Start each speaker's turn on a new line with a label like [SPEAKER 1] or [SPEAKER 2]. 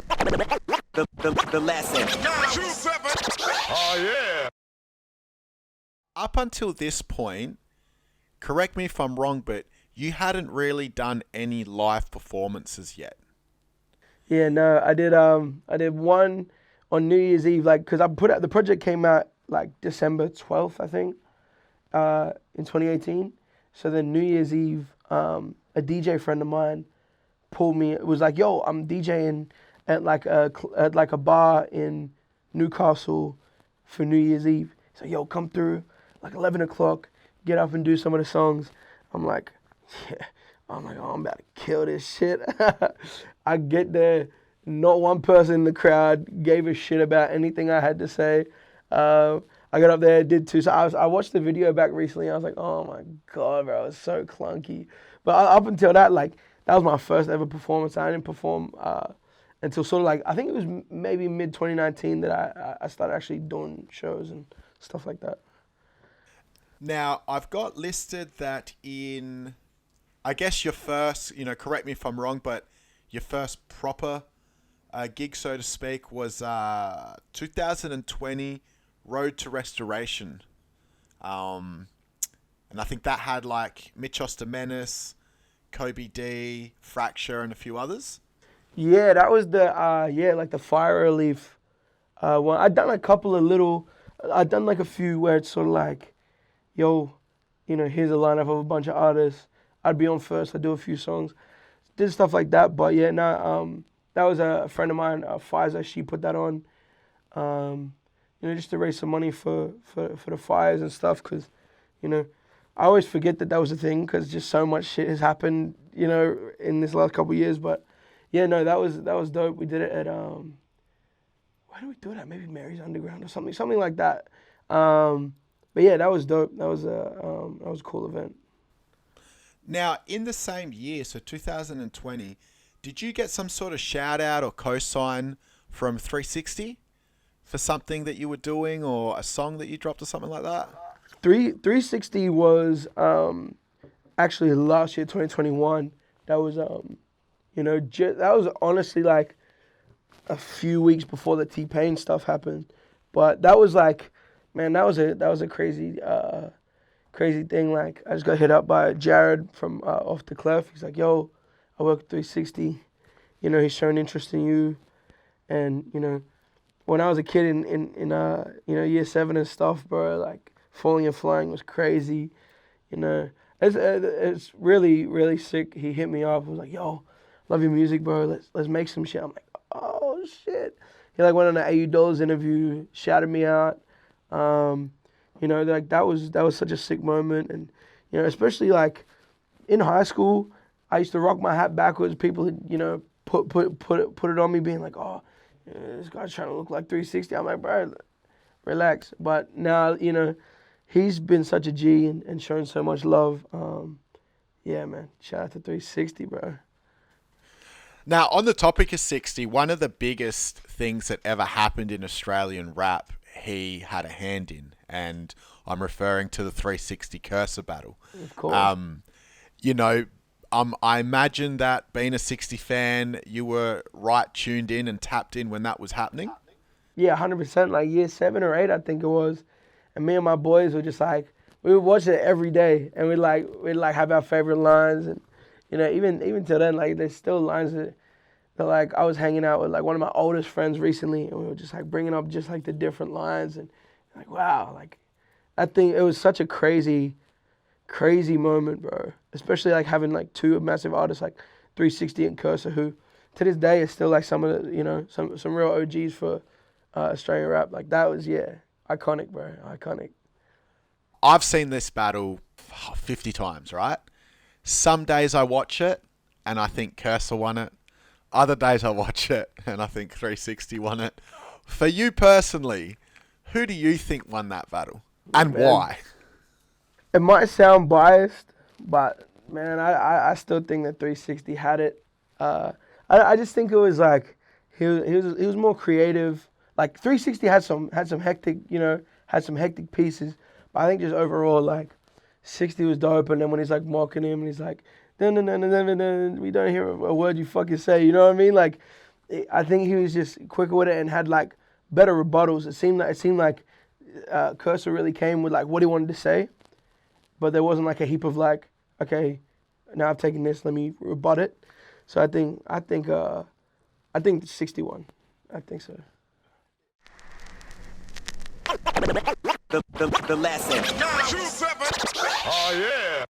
[SPEAKER 1] The lesson.
[SPEAKER 2] Oh, yeah.
[SPEAKER 3] Up until this point, correct me if I'm wrong, but you hadn't really done any live performances yet.
[SPEAKER 4] Yeah, no, I did one on New Year's Eve, like, cause the project came out like December 12th, I think, in 2018. So then New Year's Eve, a DJ friend of mine pulled me. It was like, yo, I'm DJing at like a bar in Newcastle for New Year's Eve. So yo, come through like 11 o'clock, get up and do some of the songs. I'm like, yeah. I'm like, oh, I'm about to kill this shit. I get there, not one person in the crowd gave a shit about anything I had to say. I got up there, did two. So I watched the video back recently. And I was like, oh my God, bro, it was so clunky. But up until that, like, that was my first ever performance. I didn't perform until sort of like, I think it was maybe mid 2019 that I started actually doing shows and stuff like that.
[SPEAKER 3] Now, I've got listed that in, I guess your first, correct me if I'm wrong, but your first proper gig, so to speak, was 2020 Road to Restoration. And I think that had like Mitch Ostermenis, Kobe D, Fracture, and a few others.
[SPEAKER 4] Yeah, that was the, like the Fire Relief one. I'd done I'd done like a few where it's sort of like, yo, here's a lineup of a bunch of artists. I'd be on first, I'd do a few songs. Did stuff like that, but yeah, that was a friend of mine, Pfizer, she put that on, just to raise some money for the fires and stuff, because, I always forget that was a thing, because just so much shit has happened, in this last couple of years, but yeah, no, that was dope. We did it at, where did we do it at? Maybe Mary's Underground or something like that. But yeah, that was dope. That was a cool event.
[SPEAKER 3] Now, in the same year, so 2020, did you get some sort of shout out or cosign from 360 for something that you were doing, or a song that you dropped or something like that?
[SPEAKER 4] 360 was actually last year, 2021. That was that was honestly like a few weeks before the T-Pain stuff happened. But that was like, man, that was a crazy crazy thing. Like, I just got hit up by Jared from Off the Clef. He's like, yo, I work at 360. He's showing interest in you. And, when I was a kid in year 7 and stuff, bro, like, Falling and Flying was crazy. It's really, really sick. He hit me up. He was like, yo, love your music, bro. Let's make some shit. I'm like, oh, shit. He, like, went on an AU Dollars interview, shouted me out. Like, that was such a sick moment. And, especially, like, in high school, I used to rock my hat backwards. People would, put it on me, being like, oh, this guy's trying to look like 360. I'm like, bro, relax. But now, he's been such a G and shown so much love. Yeah, man, shout out to 360, bro.
[SPEAKER 3] Now, on the topic of 60, one of the biggest things that ever happened in Australian rap, he had a hand in, and I'm referring to the 360 Kerser battle.
[SPEAKER 4] Of course.
[SPEAKER 3] I imagine that being a 60 fan, you were right tuned in and tapped in when that was happening.
[SPEAKER 4] Yeah, 100%. Like year 7 or 8, I think it was. And me and my boys were just like, we would watch it every day, and we'd have our favorite lines, and even till then, like, there's still lines that like, I was hanging out with like one of my oldest friends recently, and we were just like bringing up just like the different lines, and like, wow, like, that thing, it was such a crazy moment, bro. Especially like having like two massive artists like 360 and Kerser, who to this day is still like some of the some real OGs for Australian rap. Like, that was, yeah, iconic, bro, iconic.
[SPEAKER 3] I've seen this battle 50 times, right? Some days I watch it and I think Kerser won it. Other days I watch it and I think 360 won it. For you personally, who do you think won that battle? And
[SPEAKER 4] Man,
[SPEAKER 3] why?
[SPEAKER 4] It might sound biased, but man, I still think that 360 had it. I just think it was like he was more creative. Like, 360 had some hectic pieces, but I think just overall, like, 60 was dope. And then when he's like mocking him and he's like, we don't hear a word you fucking say, you know what I mean? Like, I think he was just quicker with it and had like better rebuttals. It seemed like Kerser really came with like what he wanted to say, but there wasn't like a heap of like, okay, now I've taken this, let me rebut it. So I think 61. I think so.
[SPEAKER 1] The lesson.
[SPEAKER 2] 927. Oh yeah.